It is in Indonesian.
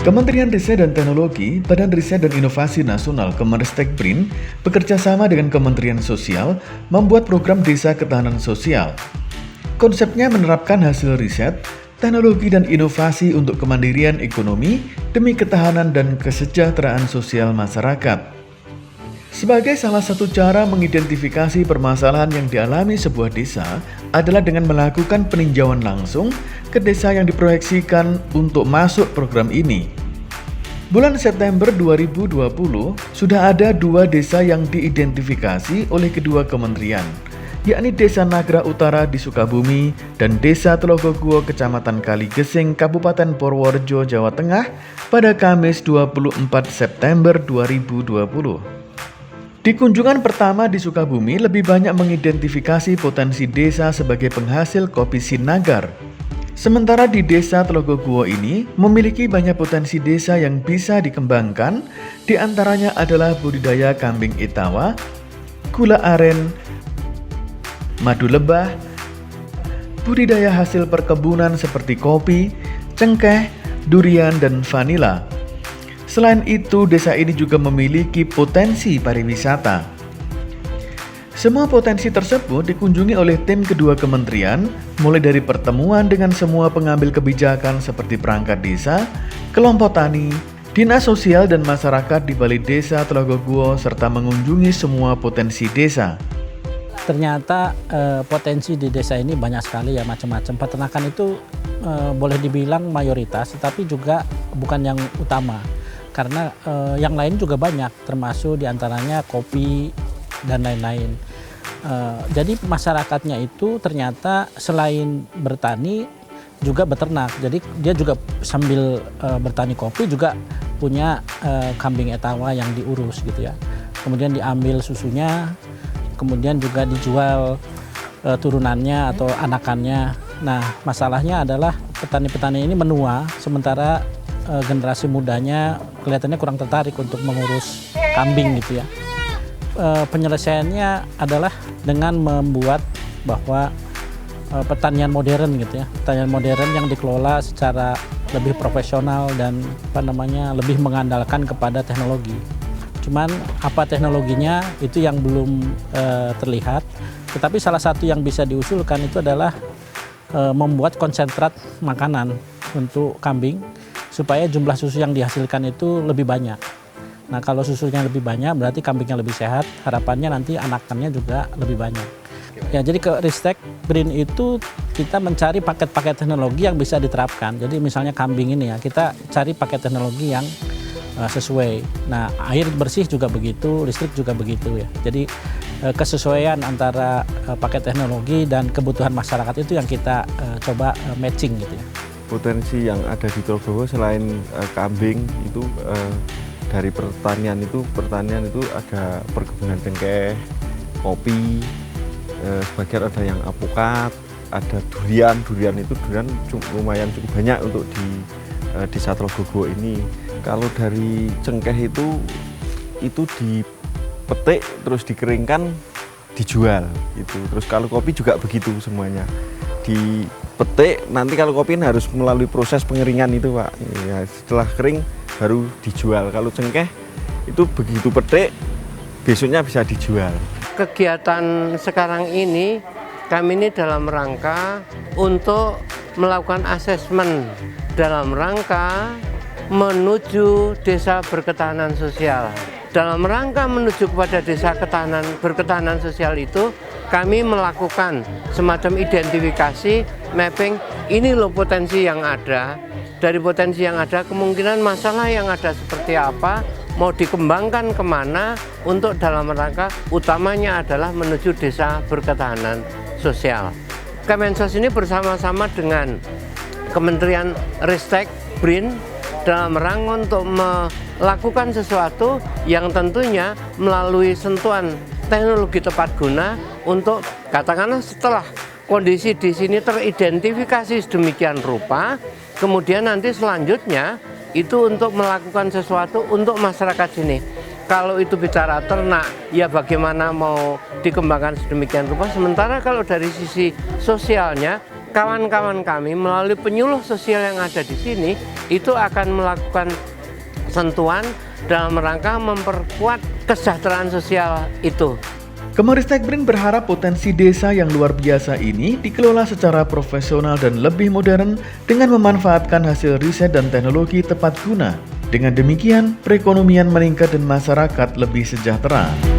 Kementerian Riset dan Teknologi, Badan Riset dan Inovasi Nasional Kemenristek BRIN bekerja sama dengan Kementerian Sosial membuat program Desa Ketahanan Sosial. Konsepnya menerapkan hasil riset, teknologi dan inovasi untuk kemandirian ekonomi demi ketahanan dan kesejahteraan sosial masyarakat. Sebagai salah satu cara mengidentifikasi permasalahan yang dialami sebuah desa adalah dengan melakukan peninjauan langsung ke desa yang diproyeksikan untuk masuk program ini. Bulan September 2020, sudah ada 2 desa yang diidentifikasi oleh kedua kementerian, yakni Desa Nagra Utara di Sukabumi dan Desa Telogoguo, Kecamatan Kaligesing, Kabupaten Purworejo, Jawa Tengah pada Kamis 24 September 2020. Di kunjungan pertama di Sukabumi, lebih banyak mengidentifikasi potensi desa sebagai penghasil kopi Sinagar. Sementara di Desa Telogoguo ini memiliki banyak potensi desa yang bisa dikembangkan, di antaranya adalah budidaya kambing etawa, gula aren, madu lebah, budidaya hasil perkebunan seperti kopi, cengkeh, durian, dan vanila. Selain itu, desa ini juga memiliki potensi pariwisata. Semua potensi tersebut dikunjungi oleh tim kedua kementerian, mulai dari pertemuan dengan semua pengambil kebijakan seperti perangkat desa, kelompok tani, dinas sosial dan masyarakat di Balai Desa Telogoguo, serta mengunjungi semua potensi desa. Ternyata potensi di desa ini banyak sekali ya, macam-macam. Peternakan itu boleh dibilang mayoritas, tetapi juga bukan yang utama. Karena yang lain juga banyak, termasuk diantaranya kopi dan lain-lain. Jadi masyarakatnya itu ternyata selain bertani juga beternak. Jadi dia juga sambil bertani kopi juga punya kambing etawa yang diurus gitu ya. Kemudian diambil susunya, kemudian juga dijual turunannya atau anakannya. Nah, masalahnya adalah petani-petani ini menua, sementara generasi mudanya kelihatannya kurang tertarik untuk mengurus kambing gitu ya. Penyelesaiannya adalah dengan membuat bahwa pertanian modern gitu ya, pertanian modern yang dikelola secara lebih profesional dan lebih mengandalkan kepada teknologi. Cuman apa teknologinya itu yang belum terlihat. Tetapi salah satu yang bisa diusulkan itu adalah membuat konsentrat makanan untuk kambing supaya jumlah susu yang dihasilkan itu lebih banyak. Nah, kalau susunya lebih banyak berarti kambingnya lebih sehat, harapannya nanti anakannya juga lebih banyak. Ya, jadi ke Ristek BRIN itu kita mencari paket-paket teknologi yang bisa diterapkan. Jadi misalnya kambing ini ya, kita cari paket teknologi yang sesuai. Nah, air bersih juga begitu, listrik juga begitu ya. Jadi kesesuaian antara paket teknologi dan kebutuhan masyarakat itu yang kita coba matching gitu ya. Potensi yang ada di Telogoguo selain kambing itu dari pertanian itu ada perkebunan cengkeh, kopi, sebagian ada yang alpukat, ada durian itu lumayan cukup banyak untuk di Desa Telogoguo ini. Kalau dari cengkeh itu dipetik terus dikeringkan dijual itu. Terus kalau kopi juga begitu semuanya. Dipetik, nanti kalau kopi harus melalui proses pengeringan itu Pak. Ya, setelah kering baru dijual. Kalau cengkeh itu begitu petik, besoknya bisa dijual. Kegiatan sekarang ini, kami ini dalam rangka untuk melakukan asesmen dalam rangka menuju desa berketahanan sosial. Dalam rangka menuju kepada desa berketahanan sosial itu, kami melakukan semacam identifikasi, mapping, ini loh potensi yang ada. Dari potensi yang ada, kemungkinan masalah yang ada seperti apa, mau dikembangkan kemana, untuk dalam rangka utamanya adalah menuju desa berketahanan sosial. Kemensos ini bersama-sama dengan Kementerian Ristek BRIN dalam rangka untuk melakukan sesuatu yang tentunya melalui sentuhan teknologi tepat guna untuk katakanlah setelah kondisi di sini teridentifikasi sedemikian rupa, kemudian nanti selanjutnya itu untuk melakukan sesuatu untuk masyarakat sini. Kalau itu bicara ternak, ya bagaimana mau dikembangkan sedemikian rupa. Sementara kalau dari sisi sosialnya, kawan-kawan kami melalui penyuluh sosial yang ada di sini itu akan melakukan sentuhan dalam rangka memperkuat kesejahteraan sosial itu. Kemenristek BRIN berharap potensi desa yang luar biasa ini dikelola secara profesional dan lebih modern dengan memanfaatkan hasil riset dan teknologi tepat guna. Dengan demikian, perekonomian meningkat dan masyarakat lebih sejahtera.